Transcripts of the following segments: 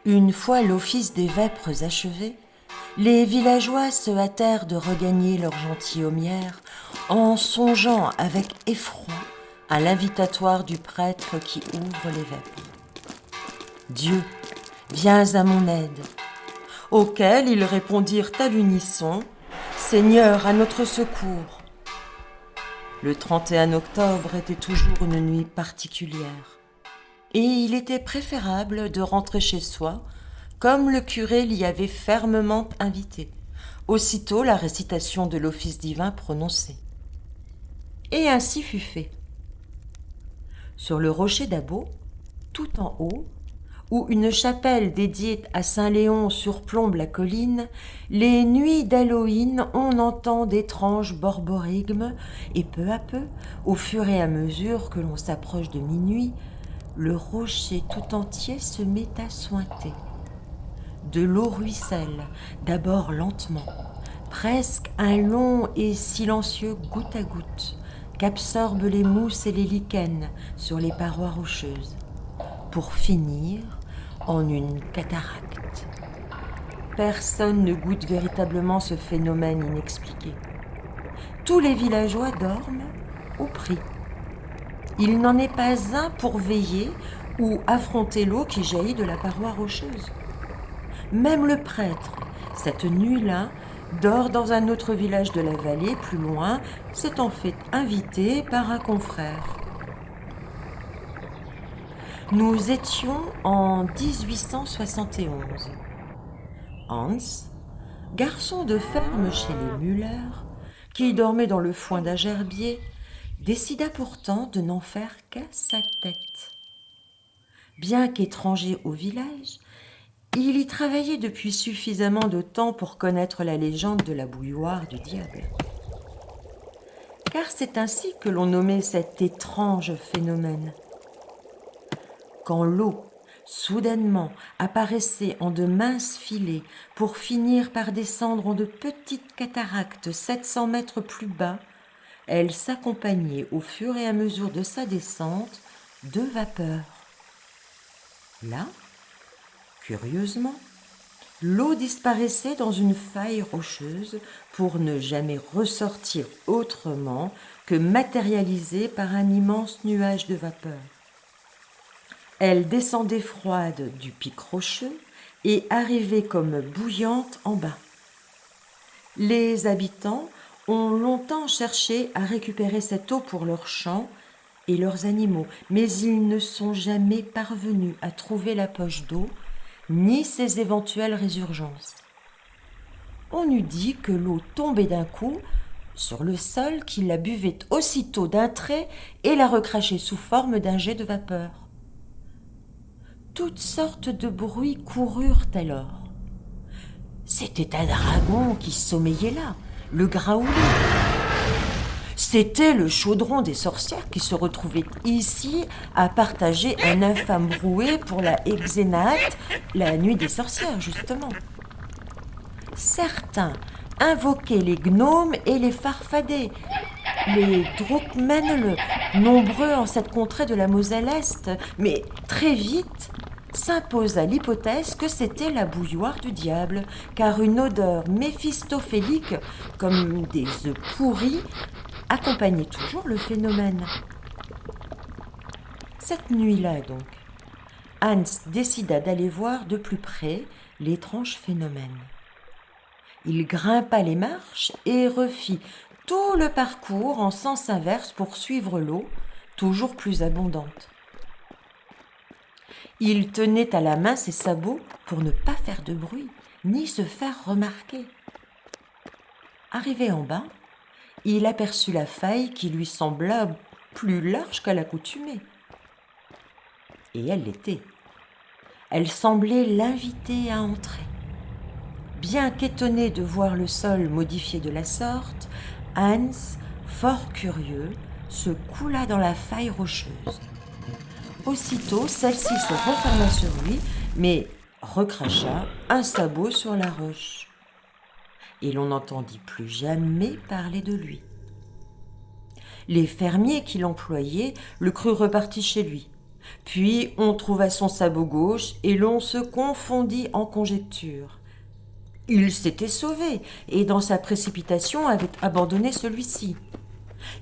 Une fois l'office des vêpres achevé, les villageois se hâtèrent de regagner leur gentilhommière en songeant avec effroi à l'invitatoire du prêtre qui ouvre les vêpres. « Dieu, viens à mon aide !» Auquel ils répondirent à l'unisson « Seigneur, à notre secours !» Le 31 octobre était toujours une nuit particulière, et il était préférable de rentrer chez soi, comme le curé l'y avait fermement invité, aussitôt la récitation de l'office divin prononcée. Et ainsi fut fait. Sur le rocher d'Abo, tout en haut, où une chapelle dédiée à Saint Léon surplombe la colline, les nuits d'Halloween on entend d'étranges borborigmes, et peu à peu, au fur et à mesure que l'on s'approche de minuit, le rocher tout entier se met à suinter. De l'eau ruisselle, d'abord lentement, presque un long et silencieux goutte à goutte, qu'absorbent les mousses et les lichens sur les parois rocheuses, pour finir en une cataracte. Personne ne goûte véritablement ce phénomène inexpliqué. Tous les villageois dorment ou prient. Il n'en est pas un pour veiller ou affronter l'eau qui jaillit de la paroi rocheuse. Même le prêtre, cette nuit-là, dort dans un autre village de la vallée, plus loin, s'étant fait inviter par un confrère. Nous étions en 1871. Hans, garçon de ferme chez les Müller, qui dormait dans le foin d'un gerbier, décida pourtant de n'en faire qu'à sa tête. Bien qu'étranger au village, il y travaillait depuis suffisamment de temps pour connaître la légende de la bouilloire du diable. Car c'est ainsi que l'on nommait cet étrange phénomène. Quand l'eau, soudainement, apparaissait en de minces filets pour finir par descendre en de petites cataractes 700 mètres plus bas, elle s'accompagnait au fur et à mesure de sa descente de vapeurs. Là, curieusement, l'eau disparaissait dans une faille rocheuse pour ne jamais ressortir autrement que matérialisée par un immense nuage de vapeur. Elle descendait froide du pic rocheux et arrivait comme bouillante en bas. Les habitants ont longtemps cherché à récupérer cette eau pour leurs champs et leurs animaux, mais ils ne sont jamais parvenus à trouver la poche d'eau ni ses éventuelles résurgences. On eût dit que l'eau tombait d'un coup sur le sol, qu'il la buvait aussitôt d'un trait et la recrachait sous forme d'un jet de vapeur. Toutes sortes de bruits coururent alors. C'était un dragon qui sommeillait là, le graouli. C'était le chaudron des sorcières qui se retrouvait ici à partager un infâme brouet pour la Hexénate, la nuit des sorcières justement. Certains invoquaient les gnomes et les farfadets, les Druckmänner, nombreux en cette contrée de la Moselle Est, mais très vite s'imposa l'hypothèse que c'était la bouilloire du diable, car une odeur méphistophélique, comme des œufs pourris, accompagnait toujours le phénomène. Cette nuit-là donc, Hans décida d'aller voir de plus près l'étrange phénomène. Il grimpa les marches et refit tout le parcours en sens inverse pour suivre l'eau, toujours plus abondante. Il tenait à la main ses sabots pour ne pas faire de bruit, ni se faire remarquer. Arrivé en bas, il aperçut la faille qui lui sembla plus large qu'à l'accoutumée. Et elle l'était. Elle semblait l'inviter à entrer. Bien qu'étonné de voir le sol modifié de la sorte, Hans, fort curieux, se coula dans la faille rocheuse. Aussitôt, celle-ci se referma sur lui, mais recracha un sabot sur la roche. Et l'on n'entendit plus jamais parler de lui. Les fermiers qui l'employaient le crurent reparti chez lui. Puis on trouva son sabot gauche et l'on se confondit en conjectures. Il s'était sauvé et dans sa précipitation avait abandonné celui-ci.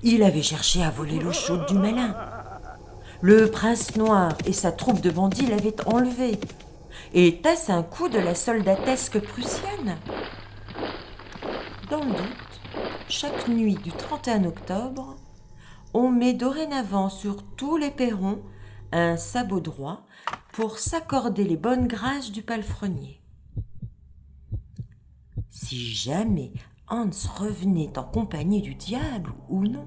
Il avait cherché à voler l'eau chaude du malin. Le prince noir et sa troupe de bandits l'avaient enlevé. Était-ce un coup de la soldatesque prussienne? Dans le doute, chaque nuit du 31 octobre, on met dorénavant sur tous les perrons un sabot droit pour s'accorder les bonnes grâces du palefrenier. Si jamais Hans revenait en compagnie du diable ou non,